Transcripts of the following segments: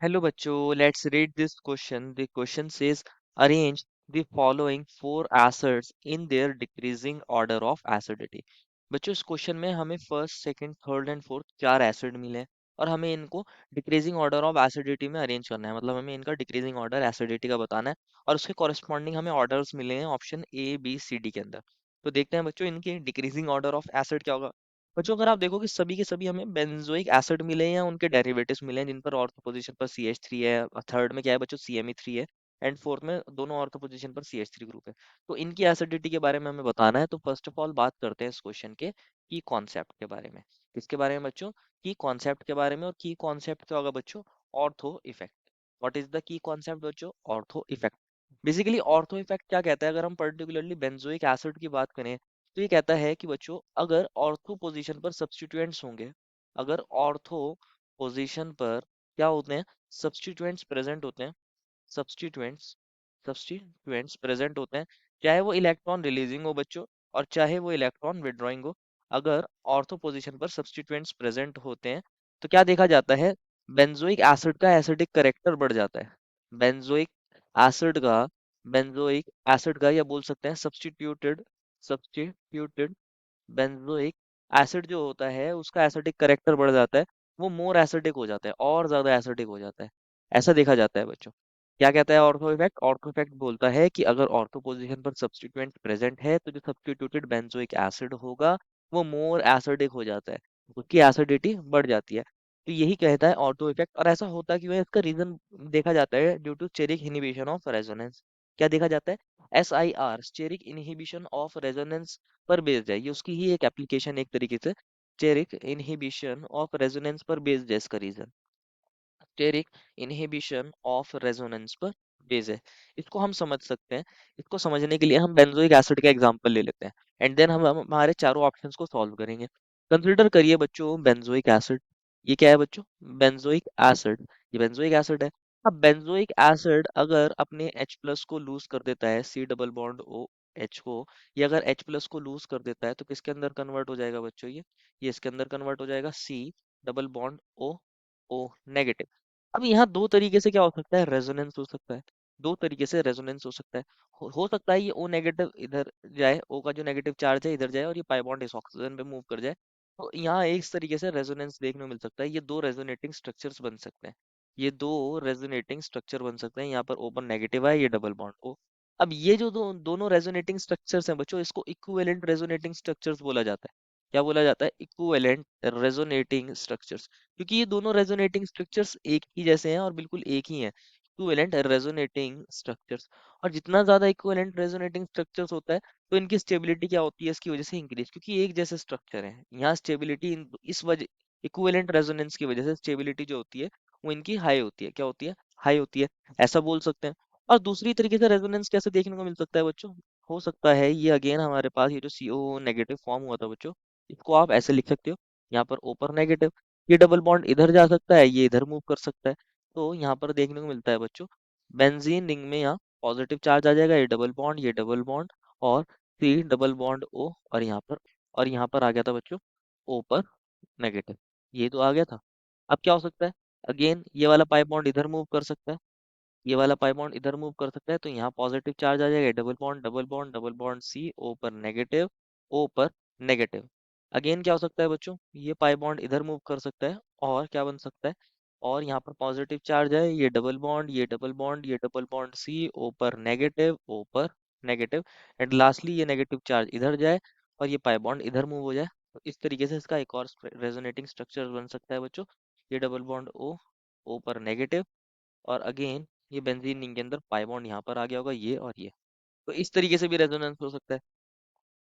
Hello बच्चों, let's read this question. The question says arrange the following four acids in their decreasing order of acidity. बच्चों इस question में हमें first, second, third and fourth चार acid मिले हैं और हमें इनको डिक्रीजिंग ऑर्डर ऑफ एसिडिटी में अरेंज करना है। मतलब हमें इनका डिक्रीजिंग ऑर्डर एसिडिटी का बताना है और उसके कॉरेस्पॉन्डिंग हमें ऑर्डर्स मिले हैं option A B C D के अंदर। तो देखते हैं बच्चों इनके डिक्रीजिंग ऑर्डर ऑफ एसिड क्या होगा। बच्चों अगर आप देखो कि सभी के सभी हमें बेंजोइक एसिड मिले हैं या उनके डेरिवेटिव्स मिले हैं जिन पर ऑर्थो पोजीशन पर CH3 है, थर्ड में क्या है बच्चों CME3 है एंड फोर्थ में दोनों ऑर्थो पोजीशन पर CH3 ग्रुप है। तो इनकी एसिडिटी के बारे में हमें बताना है। तो फर्स्ट ऑफ ऑल बात करते हैं इस क्वेश्चन के की कॉन्सेप्ट के बारे में। किसके बारे में बच्चों? की कॉन्सेप्ट के बारे में। और की कॉन्सेप्ट क्या होगा बच्चों? Ortho effect. What is the key concept बच्चों? Ortho effect. Basically ortho effect क्या कहता है? अगर हम पर्टिकुलरली बेंजोइक एसिड की बात करें तो ये कहता है कि बच्चों अगर ऑर्थो पोजीशन पर सब्स्टिट्यूएंट्स होंगे, अगर ऑर्थो पोजीशन पर क्या होते हैं? सब्स्टिट्यूएंट्स प्रेजेंट होते हैं। सब्स्टिट्यूएंट्स सब्स्टिट्यूएंट्स प्रेजेंट होते हैं, चाहे वो इलेक्ट्रॉन रिलीजिंग हो बच्चों और चाहे वो इलेक्ट्रॉन विड्रॉइंग हो। अगर ऑर्थो पोजीशन पर सब्स्टिट्यूएंट्स प्रेजेंट होते हैं तो क्या देखा जाता है? बेंजोइक एसिड का एसिडिक करेक्टर बढ़ जाता है। बेंजोइक एसिड का बेंजोइक एसिड का या बोल सकते हैं सब्स्टिट्यूटेड बेंजोइक एसिड जो होता है उसका एसिडिक करेक्टर बढ़ जाता है। वो मोर एसिडिक हो जाता है और ज्यादा एसिडिक हो जाता है। ऐसा देखा जाता है बच्चों। क्या कहता है ऑर्थो इफेक्ट? ऑर्थो इफेक्ट बोलता है कि अगर ऑर्थो पोजीशन पर सब्स्टिट्यूएंट प्रेजेंट है तो जो सब्स्टिट्यूटेड बेंजोइक एसिड होगा वो मोर एसिडिक हो जाता है, उसकी एसिडिटी बढ़ जाती है। तो यही कहता है ऑर्थो इफेक्ट। और ऐसा होता क्यों है? इसका रीजन देखा जाता है due to steric inhibition of resonance. क्या देखा जाता है? SIR steric inhibition of resonance पर बेस्ड है। ये उसकी ही एक एप्लीकेशन एक तरीके से स्टेरिक इनहिबिशन ऑफ रेजोनेंस पर बेस्ड है। इसका reason steric inhibition of resonance पर बेस है। इसको हम समझ सकते हैं। इसको समझने के लिए हम बेंजोइक एसिड का एग्जांपल ले लेते हैं एंड देन हम हमारे चारों ऑप्शंस को सॉल्व करेंगे। कंसीडर करिए बच्चों बेंजोइक एसिड। ये क्या है बच्चों? Benzoic acid. ये बेंजोइक एसिड है। अब बेंजोइक एसिड अगर अपने H प्लस को लूज कर देता है, C double bond O H को, या अगर H प्लस को लूज कर देता है तो किसके अंदर कन्वर्ट हो जाएगा बच्चों? ये इसके अंदर कन्वर्ट हो जाएगा C double bond O negative. अब यहाँ दो तरीके से क्या हो सकता है? रेजोनेंस हो सकता है। दो तरीके से रेजोनेंस हो सकता है। हो सकता है ये O नेगेटिव इधर जाए, O का जो नेगेटिव चार्ज है इधर जाए और ये पाई बॉन्ड इस ऑक्सीजन पे मूव कर जाए। तो यहाँ एक तरीके से रेजोनेंस देखने को मिल सकता है। ये दो रेजोनेटिंग स्ट्रक्चर्स बन सकते हैं। ये दो रेजोनेटिंग स्ट्रक्चर बन सकते हैं। यहाँ पर O पर नेगेटिव है, ये डबल बॉन्ड O। अब ये जो दोनों रेजोनेटिंग स्ट्रक्चर्स हैं बच्चों, इसको इक्विवेलेंट रेजोनेटिंग स्ट्रक्चर्स बोला जाता है। क्या बोला जाता है? Equivalent resonating structures. क्योंकि ये दोनों रेजोनेटिंग स्ट्रक्चर्स एक ही जैसे हैं और बिल्कुल एक ही हैं। Equivalent resonating structures. और जितना ज्यादा इक्विवेलेंट रेजोनेटिंग स्ट्रक्चर्स होता है तो इनकी स्टेबिलिटी क्या होती है? इसकी वजह से इंक्रीज, क्योंकि एक जैसे स्ट्रक्चर है यहाँ स्टेबिलिटी इस वजह इक्विवेलेंट रेजोनेंस की वजह से स्टेबिलिटी जो होती है वो इनकी हाई होती है। क्या होती है? हाई होती है। ऐसा बोल सकते हैं। और दूसरी तरीके से रेजोनेंस कैसे देखने को मिल सकता है बच्चों? हो सकता है ये अगेन हमारे पास ये जो CO नेगेटिव फॉर्म हुआ था बच्चों, इसको आप ऐसे लिख सकते हो। यहाँ पर O पर नेगेटिव, ये डबल बॉन्ड इधर जा सकता है, ये इधर मूव कर सकता है। तो यहाँ पर देखने को मिलता है बच्चों बेंजीन रिंग में यहाँ पॉजिटिव चार्ज आ जाएगा, ये डबल बॉन्ड और C डबल बॉन्ड O। और यहाँ पर आ गया था बच्चों O पर नेगेटिव। ये तो आ गया था। अब क्या हो सकता है? अगेन ये वाला पाई बॉन्ड इधर मूव कर सकता है, ये वाला पाई बॉन्ड इधर मूव कर सकता है। तो यहाँ पॉजिटिव चार्ज आ जाएगा, डबल बॉन्ड C O पर नेगेटिव, O पर नेगेटिव। अगेन क्या हो सकता है बच्चों? ये पाई बॉन्ड इधर मूव कर सकता है और क्या बन सकता है? और यहाँ पर पॉजिटिव चार्ज है, डबल बॉन्ड C O पर नेगेटिव, O पर नेगेटिव। एंड लास्टली ये नेगेटिव चार्ज इधर जाए और ये पाई बॉन्ड इधर मूव हो जाए। तो इस तरीके से इसका एक और रेजोनेटिंग स्ट्रक्चर बन सकता है बच्चों। ये डबल बॉन्ड O पर नेगेटिव और अगेन ये बेंजीन रिंग के अंदर पाई बॉन्ड यहाँ पर आ गया होगा, ये और ये। तो इस तरीके से भी रेजोनेंस हो सकता है।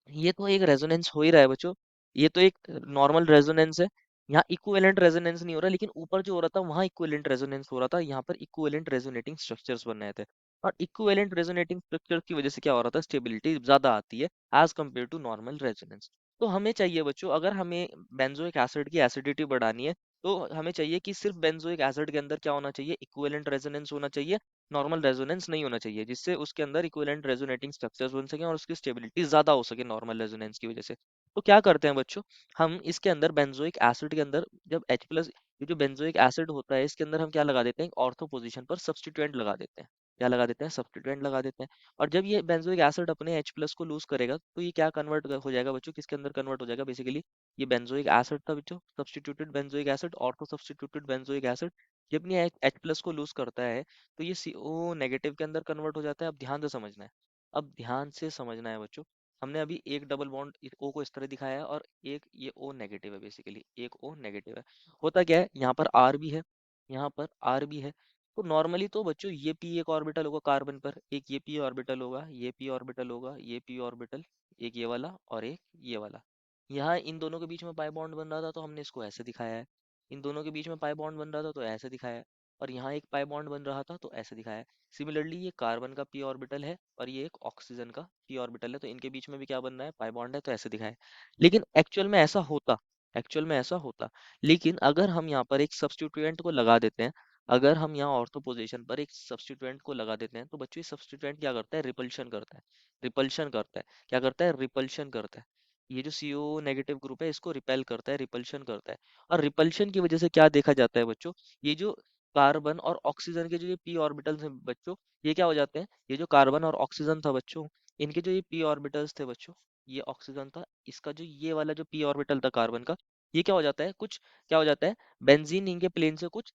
ये तो एक रेजोनेंस हो ही रहा है बच्चों। ये तो एक नॉर्मल रेजोनेंस है। यहाँ इक्विवेलेंट रेजोनेंस नहीं हो रहा, लेकिन ऊपर जो हो रहा था वहां इक्विवेलेंट रेजोनेंस हो रहा था। यहाँ पर इक्विवेलेंट रेजोनेटिंग स्ट्रक्चर्स बन रहे थे। और इक्विवेलेंट रेजोनेटिंग स्ट्रक्चर की वजह से क्या हो रहा था? स्टेबिलिटी ज्यादा आती है as compare to normal resonance. तो हमें चाहिए बच्चों, अगर हमें बेंजोइक एसिड की एसिडिटी बढ़ानी है तो हमें चाहिए कि सिर्फ बेंजोइक एसिड के अंदर क्या होना चाहिए? इक्विवेलेंट रेजोनेंस होना चाहिए, नॉर्मल रेजोनेंस नहीं होना चाहिए, जिससे उसके अंदर इक्विवेलेंट रेजोनेटिंग स्ट्रक्चर्स बन सकें और उसकी स्टेबिलिटी ज्यादा हो सके नॉर्मल रेजोनेंस की वजह से। तो क्या करते हैं बच्चों, हम इसके अंदर बेंजोइक एसिड के अंदर जब H प्लस ये जो बेंजोइक एसिड होता है इसके अंदर हम क्या लगा देते हैं, ऑर्थो पोजीशन पर सब्स्टिट्यूएंट लगा देते हैं। क्या लगा देते हैं, सब्स्टिट्यूएंट लगा देते हैं। और जब ये बेंजोइक एसिड अपने H प्लस को लूज करेगा तो ये क्या कन्वर्ट हो जाएगा बच्चों, किसके अंदर कन्वर्ट हो जाएगा बेसिकली, ये बेंजोइक एसिड था बच्चों, substituted benzoic acid, ortho substituted benzoic acid. जब ये H प्लस को लूज करता है तो ये CO नेगेटिव के अंदर कन्वर्ट हो जाता है। अब ध्यान से समझना है, अब ध्यान से समझना है बच्चों। हमने अभी एक डबल बॉन्ड O को इस तरह दिखाया है और एक ये O नेगेटिव है, बेसिकली एक O नेगेटिव है। होता क्या है, यहाँ पर R भी है, यहाँ पर R भी है। तो नॉर्मली तो बच्चों ये p एक ऑर्बिटल होगा कार्बन पर, एक ये p ऑर्बिटल होगा, ये p ऑर्बिटल होगा, ये p ऑर्बिटल, एक ये वाला और एक ये वाला। यहाँ इन दोनों के बीच में पाई बॉन्ड बन रहा था तो हमने इसको ऐसे दिखाया है, इन दोनों के बीच में पाई बॉन्ड बन रहा था तो ऐसे दिखाया है, और यहाँ एक पाई बॉन्ड बन रहा था तो ऐसे दिखाया है। सिमिलरली ये कार्बन का p ऑर्बिटल है और ये एक ऑक्सीजन का p ऑर्बिटल है, तो इनके बीच में भी क्या बन रहा है, पाई बॉन्ड है, तो ऐसे दिखाया है। लेकिन एक्चुअल में ऐसा होता, लेकिन अगर हम यहाँ पर एक सब्स्टिट्यूएंट को लगा देते हैं, अगर हम यहाँ ऑर्थो पोजीशन पर एक सब्स्टिट्यूएंट को लगा देते हैं तो बच्चों ये सब्स्टिट्यूएंट क्या करता है, रिपल्शन करता है, रिपल्शन करता है। क्या करता है, रिपल्शन करता है। ये जो CO नेगेटिव ग्रुप है इसको रिपेल करता है, रिपल्शन करता है। और रिपल्शन की वजह से क्या देखा जाता है बच्चों, ये जो कार्बन और ऑक्सीजन के जो ये p ऑर्बिटल्स हैं बच्चों, ये क्या हो जाते हैं, ये जो कार्बन और ऑक्सीजन था बच्चों, इनके जो ये p ऑर्बिटल्स थे बच्चों, ये ऑक्सीजन था, इसका जो ये वाला जो p ऑर्बिटल था कार्बन का, ये क्या हो जाता है, कुछ क्या हो जाता है, बेंजीन रिंग के प्लेन से कुछ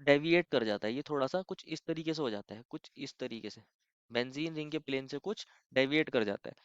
डेविएट कर जाता है। ये थोड़ा सा कुछ इस तरीके से हो जाता है, कुछ इस तरीके से बेंजीन रिंग के प्लेन से कुछ डेविएट कर जाता है।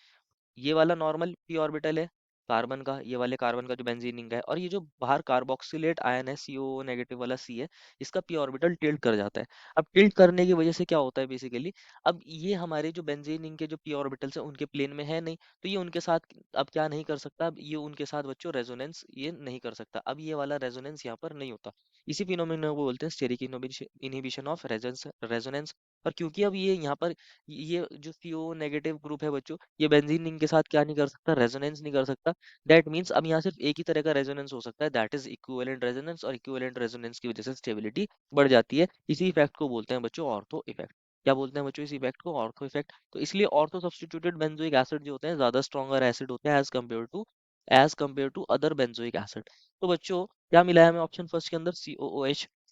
ये वाला नॉर्मल p ऑर्बिटल है कार्बन का, ये वाले कार्बन का जो बेंजीन रिंग है, और ये जो बाहर कार्बोक्सिलेट आयन है CO नेगेटिव वाला C है, इसका p ऑर्बिटल टिल्ट कर जाता है। अब टिल्ट करने की वजह से क्या होता है बेसिकली, अब ये हमारे जो बेंजीन रिंग के जो p ऑर्बिटल्स हैं उनके प्लेन में है नहीं, तो ये उनके साथ अब क्या नहीं कर सकता, अब ये उनके साथ बच्चों रेजोनेंस ये नहीं कर सकता, अब ये वाला रेजोनेंस यहाँ पर नहीं होता। इसी फिनोमेना को बोलते हैं स्टेरिक इनहिबिशन ऑफ रेजोनेंस। और क्योंकि अब ये यहाँ पर ये जो CO नेगेटिव ग्रुप है बच्चों, ये बेंजीन रिंग के साथ क्या नहीं कर सकता, रेजोनेंस नहीं कर सकता। दैट मीन्स अब यहाँ सिर्फ एक ही तरह का रेजोनेंस हो सकता है, दैट इज इक्विवेलेंट रेजोनेंस, और इक्विवेलेंट रेजोनेंस की वजह से स्टेबिलिटी बढ़ जाती है। इसी इफेक्ट को बोलते हैं बच्चों ऑर्थो इफेक्ट। क्या बोलते हैं बच्चों इस इफेक्ट को, ऑर्थो इफेक्ट। तो इसलिए ऑर्थो सब्स्टिट्यूटेड बेंजोइक एसिड जो होते हैं ज्यादा स्ट्रॉन्गर एसिड होते हैं as compare to other benzoic acid. तो बच्चों क्या मिला है हमें ऑप्शन फर्स्ट के अंदर,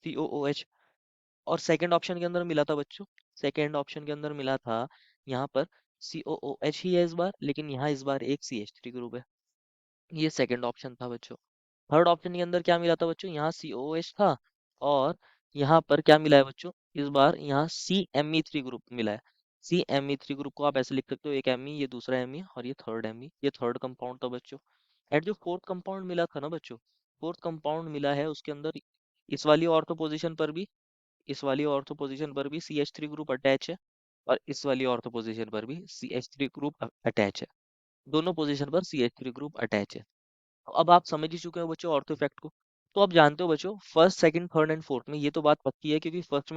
COOH। और सेकंड ऑप्शन के अंदर मिला था बच्चों, सेकंड ऑप्शन के अंदर मिला था यहाँ पर COOH ही है इस बार, लेकिन यहाँ इस बार एक CH3 ग्रुप है। ये सेकंड ऑप्शन था बच्चों। थर्ड ऑप्शन के अंदर क्या मिला था बच्चों, यहाँ COOH था, और यहाँ पर क्या मिला है बच्चों, इस बार यहाँ CMe3 ग्रुप मिला है। CMe3 ग्रुप को आप ऐसे लिख सकते हो, एक Me, ये दूसरा Me और ये थर्ड Me, ये थर्ड कंपाउंड था बच्चों। एंड जो फोर्थ कंपाउंड मिला था ना बच्चों, फोर्थ कंपाउंड मिला है उसके अंदर इस वाली ऑर्थो पोजीशन पर भी, इस वाली ऑर्थो पोजीशन पर भी CH3 ग्रुप अटैच है, और इस वाली ऑर्थो पोजीशन पर भी CH3 ग्रुप अटैच है। दोनों पोजीशन पर CH3 ग्रुप अटैच है। तो अब आप समझ ही चुके हो बच्चों ऑर्थो इफेक्ट को। तो आप जानते हो बच्चों first second third and fourth में ये तो बात पक्की है, क्योंकि फर्स्ट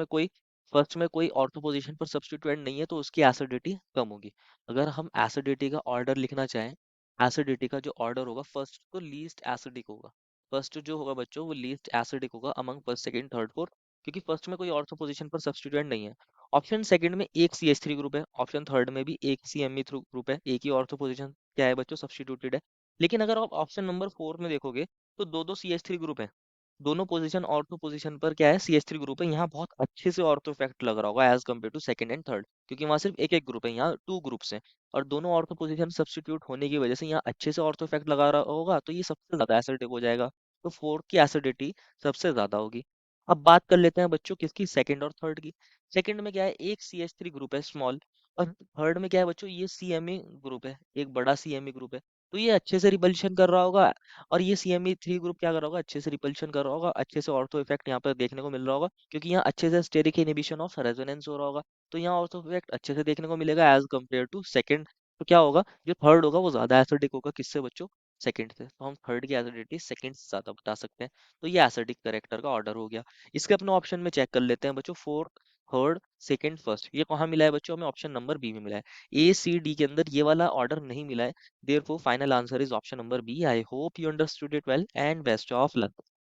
में कोई ऑर्थो पोजीशन पर सब्स्टिट्यूएंट नहीं है तो उसकी एसिडिटी कम होगी। अगर हम एसिडिटी का ऑर्डर लिखना चाहें, एसिडिटी का जो ऑर्डर होगा फर्स्ट तो लीस्ट एसिडिक होगा, फर्स्ट जो होगा बच्चों वो लीस्ट एसिडिक होगा among first second third fourth, क्योंकि फर्स्ट में कोई ऑर्थो पोजीशन पर सब्स्टिट्यूएंट नहीं है। ऑप्शन सेकंड में एक CH3 ग्रुप है, ऑप्शन थर्ड में भी एक CMe3 ग्रुप है, एक ही ऑर्थो पोजीशन क्या है बच्चों, सब्स्टिट्यूटेड है। लेकिन अगर आप ऑप्शन नंबर 4 में देखोगे तो दो दो CH3 ग्रुप है, दोनों पोजीशन ऑर्थो पोजीशन पर क्या है, CH3 ग्रुप है। यहाँ बहुत अच्छे से ऑर्थो इफेक्ट लग रहा होगा as compare to second and third, क्योंकि वहाँ सिर्फ एक एक ग्रुप है, यहाँ टू ग्रुप्स हैं, और दोनों ऑर्थो पोजीशन सब्स्टिट्यूट होने की वजह से यहाँ अच्छे से ऑर्थो इफेक्ट लगा रहा होगा, तो ये सबसे ज्यादा एसिडिक हो जाएगा। तो फोर्थ की एसिडिटी सबसे ज्यादा होगी। अब बात कर लेते हैं बच्चों किसकी, सेकंड और थर्ड की। सेकंड में क्या है, एक CH3 ग्रुप है स्मॉल, और थर्ड में क्या है बच्चों, ये CMe ग्रुप है, एक बड़ा CMe ग्रुप है। तो ये अच्छे से रिपल्शन कर रहा होगा, और ये CMe3 ग्रुप क्या कर रहा होगा, अच्छे से रिपल्शन कर रहा होगा, अच्छे से ऑर्थो इफेक्ट यहाँ पर देखने को मिल रहा होगा, क्योंकि यहाँ अच्छे से स्टेरिक इनहिबिशन ऑफ रेजोनेंस हो रहा होगा। तो यहाँ ऑर्थो इफेक्ट अच्छे से देखने को मिलेगा एज कम्पेयर टू सेकंड। तो क्या होगा, जो थर्ड होगा वो ज्यादा एसिडिक होगा, किससे बच्चों, सेकंड से। तो हम थर्ड की एसिडिटी सेकंड से ज्यादा बता सकते हैं। तो ये एसिडिक करेक्टर का ऑर्डर हो गया। इसके अपने ऑप्शन में चेक कर लेते हैं बच्चों, फोर्थ थर्ड सेकंड फर्स्ट, ये कहाँ मिला है बच्चों, हमें ऑप्शन नंबर बी में मिला है। A C D के अंदर ये वाला ऑर्डर नहीं मिला है। Therefore, final answer is option number B. I hope you understood it well and best of luck.